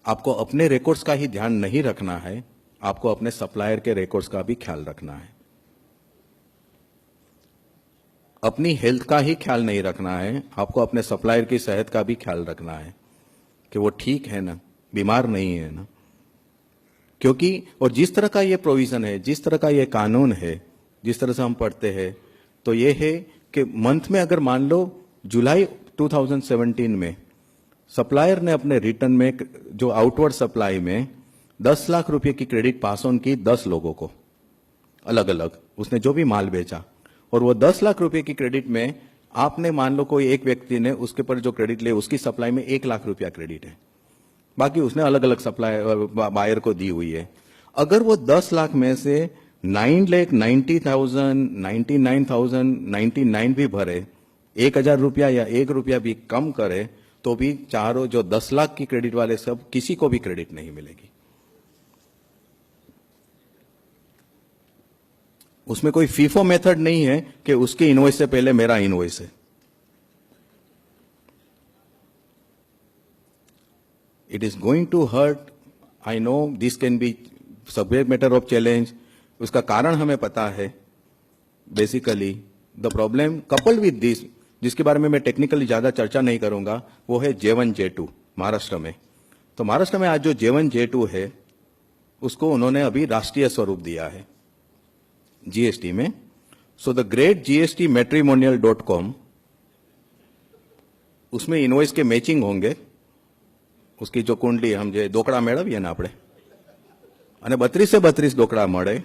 आपको अपने रिकॉर्ड्स का ही ध्यान नहीं रखना है, आपको अपने सप्लायर के रिकॉर्ड्स का भी ख्याल रखना है। अपनी हेल्थ का ही ख्याल नहीं रखना है, आपको अपने सप्लायर की सेहत का भी ख्याल रखना है कि वो ठीक है ना, बीमार नहीं है ना। क्योंकि और जिस तरह का ये प्रोविजन है, जिस तरह का ये कानून है, जिस तरह से हम पढ़ते हैं, तो ये है कि मंथ में अगर मान लो जुलाई 2017 में सप्लायर ने अपने रिटर्न में जो आउटवर्ड सप्लाई में 10 लाख रुपए की क्रेडिट पास ऑन की 10 लोगों को, अलग अलग उसने जो भी माल बेचा, और वो 10 लाख रुपए की क्रेडिट में आपने मान लो कोई एक व्यक्ति ने उसके पर जो क्रेडिट ले, उसकी सप्लाई में 1 लाख रुपया क्रेडिट है, बाकी उसने अलग अलग सप्लाई बायर को दी हुई है। अगर वो 10 लाख में से 9,90,000, 99,099 भी भरे, 1,000 रुपया या 1 रुपया भी कम करे, तो भी चारों जो 10 लाख की क्रेडिट वाले सब किसी को भी क्रेडिट नहीं मिलेगी। उसमें कोई फीफो मेथड नहीं है कि उसके इनवॉइस से पहले मेरा इनवॉइस है। It is going to hurt, I know this can be subject matter of challenge. उसका कारण हमें पता है। Basically the problem coupled with this, जिसके बारे में मैं टेक्निकली ज्यादा चर्चा नहीं करूंगा, वो है J1 J2 महाराष्ट्र में। तो महाराष्ट्र में आज जो J1 J2 है, उसको उन्होंने अभी राष्ट्रीय स्वरूप दिया है जीएसटी में। So the great GST matrimonial.com, उसमें इनवॉइस के मैचिंग होंगे। उसकी जो कुंडली हम जे दोकड़ा मेळवीए ने आपणे અને 32 से 32 दोकड़ा મળે,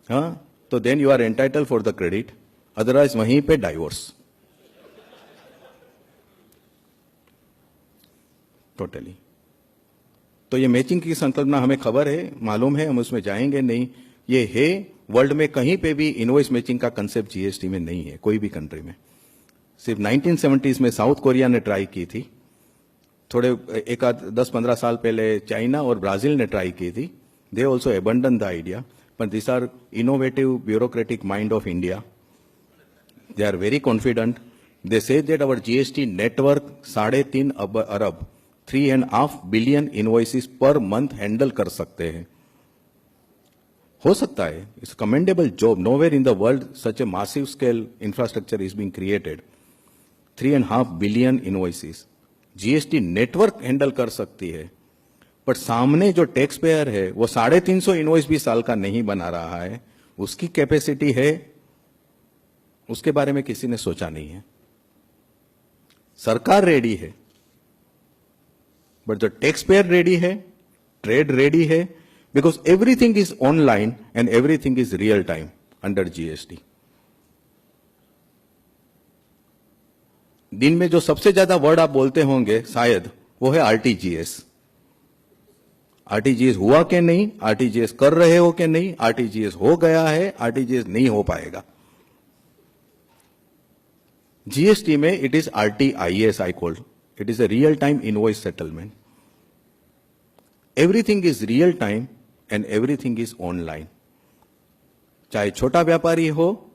हाँ, तो then you are entitle for the credit, otherwise वहीं पे डाइवोर्स टोटली। तो ये मैचिंग की संकल्पना हमें खबर है, मालूम है, हम उसमें जाएंगे नहीं। ये है वर्ल्ड में कहीं पे भी इनवॉइस मैचिंग का कंसेप्ट जीएसटी में नहीं है, कोई भी कंट्री में। सिर्फ 1970s में साउथ कोरिया ने ट्राई की थी, थोड़े एक 10-15 साल पहले चाइना और ब्राजील ने ट्राई की थी। They also abandon the idea, but this are innovative bureaucratic mind of India. They are very confident. They say that our GST network 3.5 अरब 3.5 billion invoices per month handle कर सकते हैं। हो सकता है, it's commendable job. Nowhere in the world such a massive scale infrastructure is being created. 3.5 billion invoices GST network handle कर सकती है, बट सामने जो टैक्स पेयर है वो 350 इनवॉइस भी साल का नहीं बना रहा है। उसकी कैपेसिटी है, उसके बारे में किसी ने सोचा नहीं है। सरकार रेडी है, बट जो टैक्स पेयर रेडी है, ट्रेड रेडी है, because everything is online and everything is real time under GST. दिन में जो सबसे ज्यादा वर्ड आप बोलते होंगे शायद, वो है आरटीजीएस। आरटीजीएस हुआ कि नहीं, आरटीजीएस कर रहे हो कि नहीं, आरटीजीएस हो गया है, आरटीजीएस नहीं हो पाएगा। जीएसटी में it is RTIS, I called it is a real time invoice settlement. Everything is real time and everything is online. चाहे छोटा व्यापारी हो,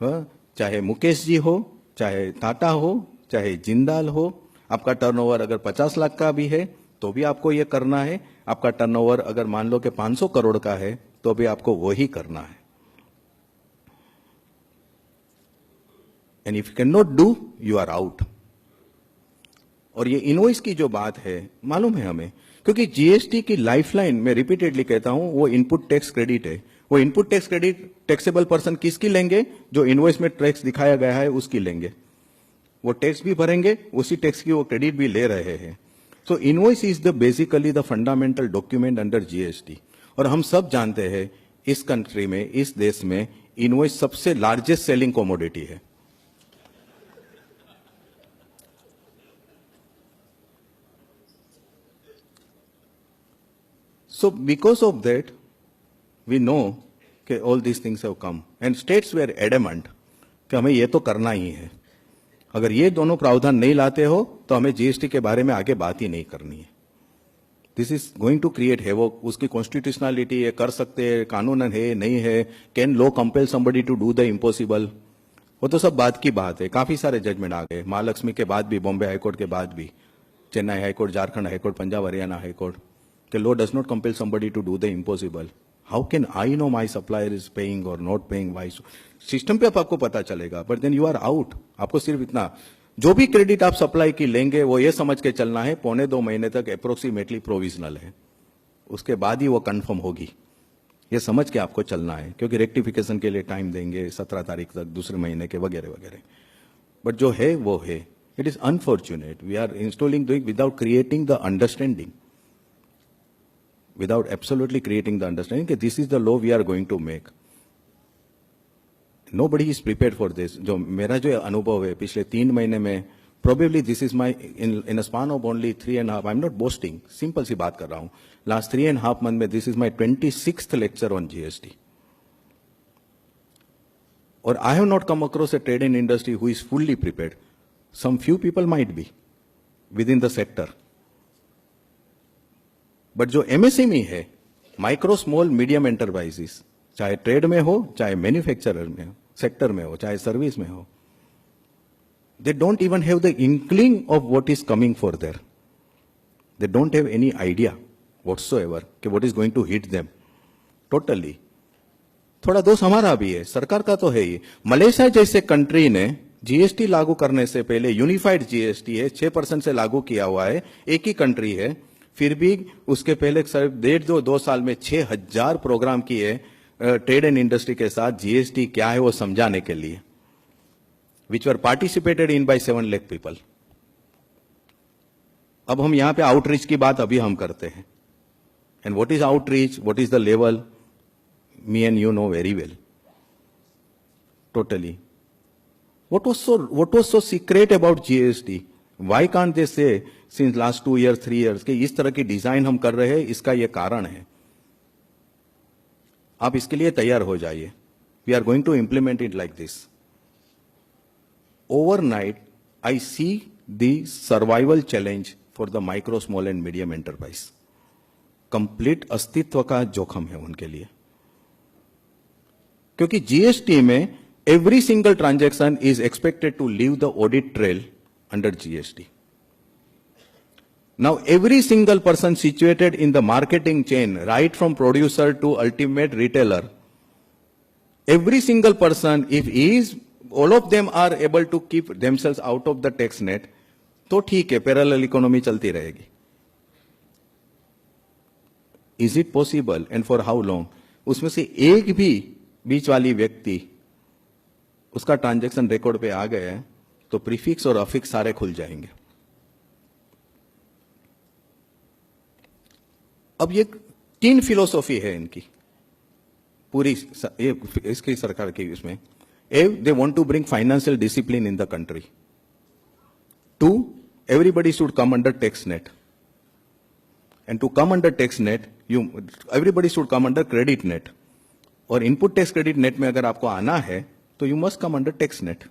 चाहे मुकेश जी हो, चाहे टाटा हो, चाहे जिंदाल हो, आपका टर्नओवर अगर 50 लाख का भी है तो भी आपको यह करना है। आपका टर्नओवर अगर मान लो कि 500 करोड़ का है तो भी आपको वही करना है। And if you can not do, you are out. और ये इनवॉइस की जो बात है, मालूम है हमें, क्योंकि जीएसटी की लाइफलाइन, मैं रिपीटेडली कहता हूं, वो इनपुट टैक्स क्रेडिट है। वो input tax credit taxable person किसकी लेंगे? जो इनवॉइस में टैक्स दिखाया गया है उसकी लेंगे। वो टैक्स भी भरेंगे, उसी टैक्स की वो क्रेडिट भी ले रहे हैं। So invoice is the basically the fundamental document under GST. और हम सब जानते हैं इस कंट्री में, इस देश में इनवॉइस सबसे लार्जेस्ट सेलिंग कमोडिटी है। So because of that, we know कि all these things have come and states were adamant कि हमें ये तो करना ही है। अगर ये दोनों प्रावधान नहीं लाते हो तो हमें जीएसटी के बारे में आगे बात ही नहीं करनी है। This is going to create havoc. उसकी कॉन्स्टिट्यूशनलिटी ये कर सकते हैं, कानून है नहीं है, can law compel somebody to do the impossible, वो तो सब बात की बात है। काफी सारे जजमेंट आ गए, महालक्ष्मी के बाद भी, बॉम्बे हाईकोर्ट के बाद भी, Chennai High Court, Jharkhand High Court, Punjab Haryana High Court. The law does not compel somebody to do the impossible. How can I know my supplier is paying or not paying? Why? System पे आपको पता चलेगा, but then you are out. आपको सिर्फ इतना, जो भी credit आप सप्लाई की लेंगे वो ये समझ के चलना है 1.25 महीने तक अप्रोक्सीमेटली प्रोविजनल है, उसके बाद ही वो कंफर्म होगी. ये समझ के आपको चलना है, क्योंकि रेक्टिफिकेशन के लिए टाइम देंगे 17 तारीख तक, दूसरे महीने के वगैरह वगैरह. बट जो है वो है. It is unfortunate we are installing doing without creating the understanding, without absolutely creating the understanding that this is the law we are going to make. Nobody is prepared for this. जो मेरा जो अनुभव है पिछले 3 महीने में, probably this is my in a span of only 3.5. I'm not boasting. Simple सी बात कर रहा हूँ. Last 3.5 months में this is my 26th lecture on GST. और I have not come across a trade and industry who is fully prepared. Some few people might be within the sector. But जो MSME है, micro small medium enterprises, चाहे trade में हो, चाहे manufacturer में हो, sector में हो, चाहे सर्विस में हो, they don't even have the inkling of what is coming for there. They don't have any idea whatsoever कि what is going to hit them totally. थोड़ा दोष हमारा भी है, सरकार का तो है ही. मलेशिया जैसे कंट्री ने जीएसटी लागू करने से पहले यूनिफाइड जीएसटी है, 6% से लागू किया हुआ है, एक ही कंट्री है. फिर भी उसके पहले सिर्फ 1.5-2 साल में 6,000 प्रोग्राम किए ट्रेड एंड इंडस्ट्री के साथ जीएसटी क्या है वो समझाने के लिए, which were participated in by 7 lakh people. अब हम यहां पे आउटरीच की बात अभी हम करते हैं. And what is outreach, what is the level, me and you know very well totally. What was so secret about GST? Why can't they say since last 2 years, 3 years कि इस तरह की डिजाइन हम कर रहे हैं, इसका यह कारण है, आप इसके लिए तैयार हो जाइए. We are going to implement it like this. Overnight I see the survival challenge for the micro small and medium enterprise. Complete अस्तित्व का जोखम है उनके लिए, क्योंकि जीएसटी में every single transaction is expected to leave the audit trail under GST. Now every single person situated in the marketing chain, right from producer to ultimate retailer, every single person, if all of them are able to keep themselves out of the tax net, तो ठीक है, parallel economy चलती रहेगी. Is it possible and for how long? उसमें से एक भी बीच वाली व्यक्ति उसका ट्रांजैक्शन रिकॉर्ड पे आ गया है तो प्रीफिक्स और अफिक्स सारे खुल जाएंगे. अब ये 3 फिलोसॉफी है इनकी पूरी इसकी सरकार की. इसमें they want to bring financial discipline in the country. 2, everybody should come under tax net. And to come under tax net everybody should come under credit net. और इनपुट टैक्स क्रेडिट नेट में अगर आपको आना है तो you must come under tax net.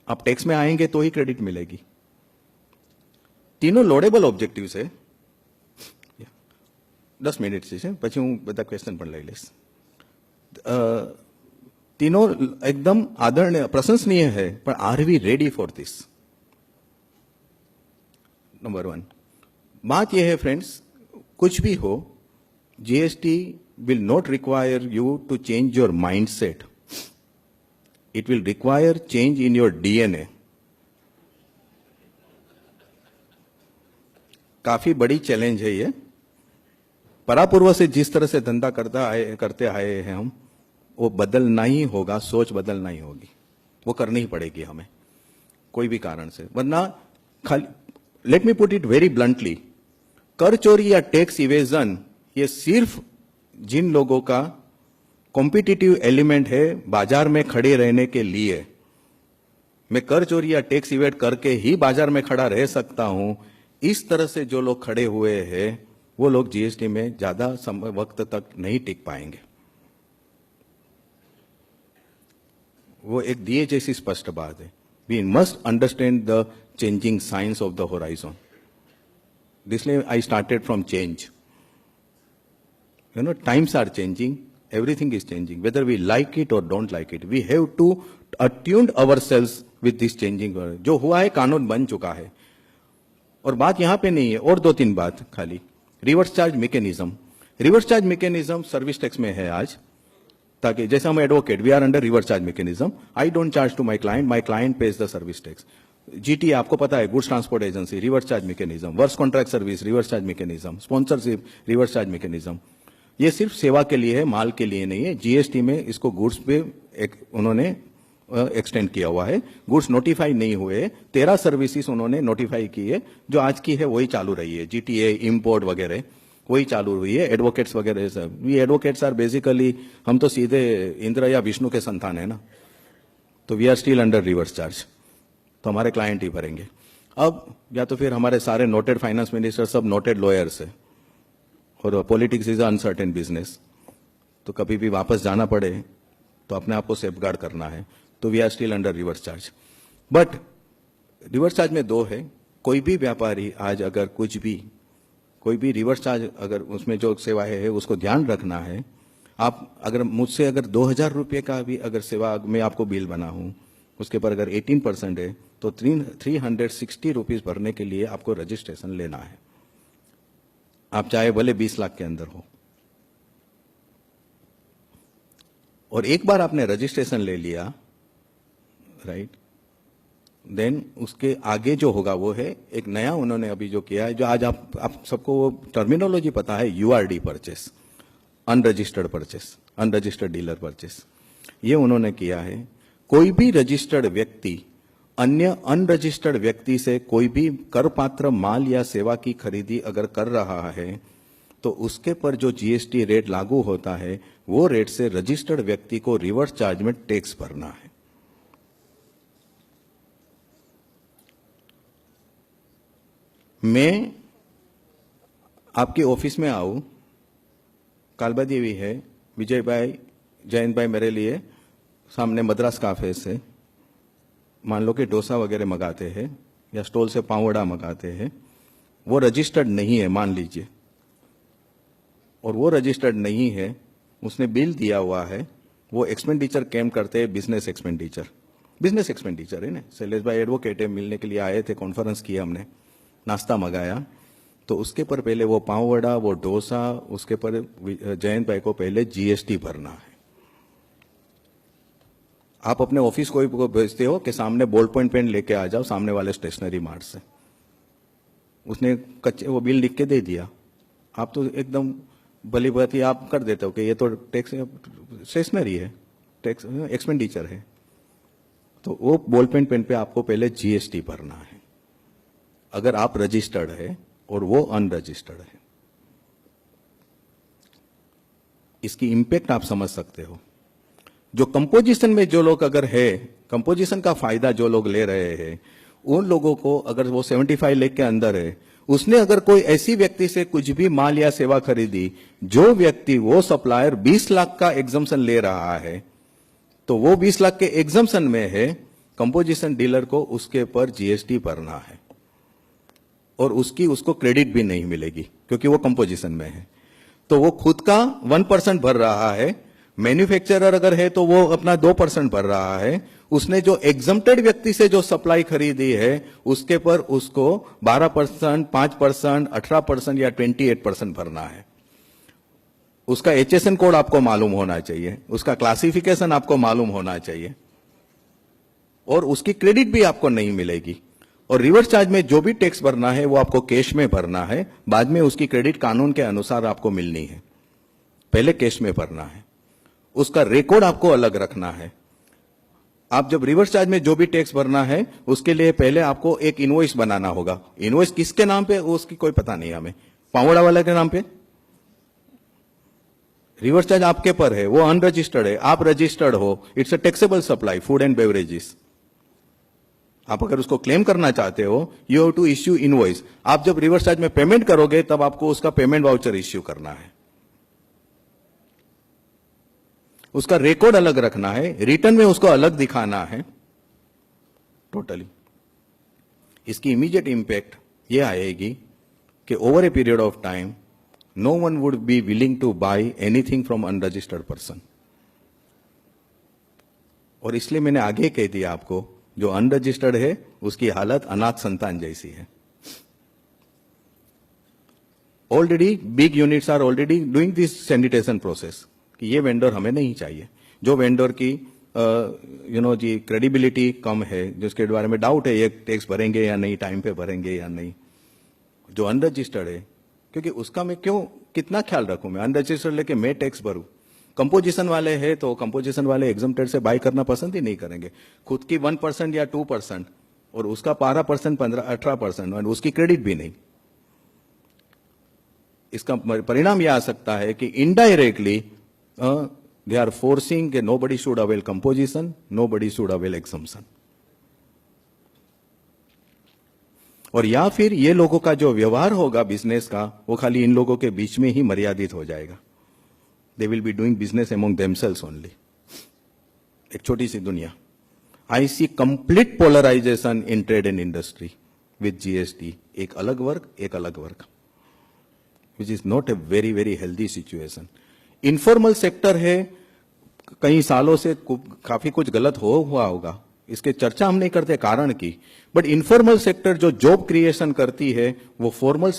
आप tax में आएंगे तो ही क्रेडिट मिलेगी. तीनों लोडेबल ऑब्जेक्टिव्स है. 10 મિનિટ છે પછી હું બધા ક્વેશ્ચન પણ લઈ લઈશ. तीनों एकदम आदरणीय प्रशंसनीय है, पर are we ready for this? Number 1 बात यह है फ्रेंड्स, कुछ भी हो, GST will not require you to change your mindset. It will require change in your DNA. काफी बड़ी चैलेंज है ये. परापूर्व से जिस तरह से धंधा करते आए हैं हम, वो बदलना ही होगा, सोच बदलना ही होगी, वो करनी ही पड़ेगी हमें कोई भी कारण से. वरना खाली, let me put it very bluntly, कर चोरी या टैक्स इवेजन ये सिर्फ जिन लोगों का कॉम्पिटिटिव एलिमेंट है बाजार में खड़े रहने के लिए. मैं कर चोरी या टैक्स इवेट करके ही बाजार में खड़ा रह सकता हूं, इस तरह से जो लोग खड़े हुए हैं वो लोग जीएसटी में ज्यादा वक्त तक नहीं टिक पाएंगे. वो एक दिए जैसी स्पष्ट बात है. We must understand the changing science of the horizon. इसलिए I started from change. Times are changing. Everything is changing, whether we like it or don't like it. We have to attune ourselves with this changing world. जो हुआ है कानून बन चुका है. और बात यहां पे नहीं है, और दो तीन बात खाली। Reverse charge mechanism, reverse charge mechanism service tax में है आज, ताकि जैसे हम advocate, we are under reverse charge mechanism, I don't charge to my client pays the service tax. GT आपको पता है, goods transport agency, reverse charge mechanism, works contract service, reverse charge mechanism, sponsorship, reverse charge mechanism. ये सिर्फ सेवा के लिए है, माल के लिए नहीं है। जीएसटी में इसको गुड्स पे उन्होंने एक्सटेंड किया हुआ है। गुड्स नोटिफाई नहीं हुए, 13 सर्विसेज उन्होंने नोटिफाई की है, जो आज की है वही चालू रही है। जीटीए, इंपोर्ट वगैरह वही चालू हुई है। एडवोकेट्स वगैरह सब, ये एडवोकेट्स आर बेसिकली, हम तो सीधे इंद्र या विष्णु के संतान है ना, तो we are still under reverse charge, तो हमारे क्लाइंट ही भरेंगे। अब या तो फिर हमारे सारे नोटेड फाइनेंस मिनिस्टर सब नोटेड लॉयर्स है, और पॉलिटिक्स इज अनसर्टेन बिजनेस, तो कभी भी वापस जाना पड़े तो अपने आप को सेफगार्ड करना है, तो we are still under reverse charge. But reverse charge में दो है, कोई भी व्यापारी आज अगर कुछ भी, कोई भी रिवर्स चार्ज अगर उसमें जो सेवा है उसको ध्यान रखना है। आप अगर मुझसे अगर 2000 रुपये का भी अगर सेवा में आपको बिल बना हूं, उसके पर अगर 18% है तो 360 रुपीज भरने के लिए आपको रजिस्ट्रेशन लेना है, आप चाहे भले 20 लाख के अंदर हो। और एक बार आपने रजिस्ट्रेशन ले लिया, राइट, देन उसके आगे जो होगा वो है एक नया उन्होंने अभी जो किया है, जो आज आप सबको वो टर्मिनोलॉजी पता है, URD purchase, unregistered purchase, unregistered dealer purchase, ये उन्होंने किया है। कोई भी रजिस्टर्ड व्यक्ति अन्य अनरजिस्टर्ड व्यक्ति से कोई भी कर पात्र माल या सेवा की खरीदी अगर कर रहा है तो उसके पर जो जीएसटी रेट लागू होता है वो रेट से रजिस्टर्ड व्यक्ति को रिवर्स चार्ज में टैक्स भरना है। मैं आपके ऑफिस में आऊं, कालबा देवी है, विजय भाई, जयंत भाई मेरे लिए सामने मद्रास काफे से मान लो कि डोसा वगैरह मंगाते हैं या स्टॉल से पाव वड़ा मंगाते हैं, वो रजिस्टर्ड नहीं है मान लीजिए, और वो रजिस्टर्ड नहीं है, उसने बिल दिया हुआ है, वो एक्सपेंडिचर कैम करते हैं बिजनेस एक्सपेंडिचर, बिजनेस एक्सपेंडिचर है ना। शैलेश भाई एडवोकेट है, मिलने के लिए आए थे, कॉन्फ्रेंस किया हमने, नाश्ता मंगाया, तो उसके पर पहले वो पाव वड़ा, वो डोसा, उसके पर जयंत भाई को पहले जीएसटी भरना है। आप अपने ऑफिस को भेजते हो कि सामने बॉल पॉइंट पेन लेके आ जाओ सामने वाले स्टेशनरी मार्ट से, उसने कच्चे वो बिल लिख के दे दिया, आप तो एकदम भली बात ही आप कर देते हो कि ये तो टैक्स स्टेशनरी है, टैक्स एक्सपेंडिचर है, तो वो बॉल पेन पे आपको पहले जीएसटी भरना है अगर आप रजिस्टर्ड है और वो अनरजिस्टर्ड है। इसकी इंपैक्ट आप समझ सकते हो। जो कंपोजिशन में जो लोग अगर है, कंपोजिशन का फायदा जो लोग ले रहे हैं, उन लोगों को अगर वो 75 लाख के अंदर है, उसने अगर कोई ऐसी व्यक्ति से कुछ भी माल या सेवा खरीदी, जो व्यक्ति वो सप्लायर 20 लाख का एग्जम्पशन ले रहा है, तो वो 20 लाख के एग्जम्पशन में है, कंपोजिशन डीलर को उसके पर जीएसटी भरना है और उसको क्रेडिट भी नहीं मिलेगी क्योंकि वो कंपोजिशन में है। तो वो खुद का 1% भर रहा है, मैन्युफैक्चरर अगर है तो वो अपना 2% भर रहा है, उसने जो एग्जम्प्टेड व्यक्ति से जो सप्लाई खरीदी है उसके पर उसको 12%, 5%, 18% या 28% भरना है। उसका एचएसएन कोड आपको मालूम होना चाहिए, उसका क्लासिफिकेशन आपको मालूम होना चाहिए, और उसकी क्रेडिट भी आपको नहीं मिलेगी। और रिवर्स चार्ज में जो भी टैक्स भरना है वो आपको कैश में भरना है, बाद में उसकी क्रेडिट कानून के अनुसार आपको मिलनी है, पहले कैश में भरना है, उसका रिकॉर्ड आपको अलग रखना है। आप जब रिवर्स चार्ज में जो भी टैक्स भरना है उसके लिए पहले आपको एक इनवॉइस बनाना होगा। इनवॉइस किसके नाम पे उसकी कोई पता नहीं हमें, पावड़ा वाला के नाम पे। रिवर्स चार्ज आपके पर है, वो अनरजिस्टर्ड है, आप रजिस्टर्ड हो, it's a taxable supply, food and beverages. आप अगर उसको क्लेम करना चाहते हो, you have to issue invoice. आप जब रिवर्स चार्ज में पेमेंट करोगे तब आपको उसका पेमेंट वाउचर इश्यू करना है, उसका रिकॉर्ड अलग रखना है, रिटर्न में उसको अलग दिखाना है टोटली। इसकी इमीडिएट इंपैक्ट ये आएगी कि over a period of time no one would be willing to buy anything from unregistered person. और इसलिए मैंने आगे कह दिया आपको, जो अनरजिस्टर्ड है उसकी हालत अनाथ संतान जैसी है। Already big units are already doing this sanitation process कि ये वेंडर हमें नहीं चाहिए। जो वेंडर की जी क्रेडिबिलिटी कम है, जिसके बारे में डाउट है ये टैक्स भरेंगे या नहीं, टाइम पे भरेंगे या नहीं, जो अनरजिस्टर्ड है, क्योंकि उसका मैं क्यों कितना ख्याल रखूं, मैं अनरजिस्टर्ड लेके मैं टैक्स भरूं। कंपोजिशन वाले हैं तो कंपोजिशन वाले एग्जम्प्टेड से बाय करना पसंद ही नहीं करेंगे, खुद की 1% या 2% और उसका 12%, 18% और उसकी क्रेडिट भी नहीं। इसका परिणाम यह आ सकता है कि इनडायरेक्टली दे आर फोर्सिंग कि nobody should avail composition, nobody should avail exemption. और या फिर ये लोगों का जो व्यवहार होगा बिजनेस का, वो खाली इन लोगों के बीच में ही मर्यादित हो जाएगा। They will be doing business among themselves only. एक छोटी सी दुनिया। I see complete polarization in trade and industry with GST. एक अलग वर्ग, एक अलग वर्ग, which is not a very very healthy situation. Informal sector है, कई सालों से काफी कुछ गलत हुआ होगा, इसके चर्चा हम नहीं करते कारण की, बट इनफॉर्मल सेक्टर जो जॉब क्रिएशन करती है वो फॉर्मल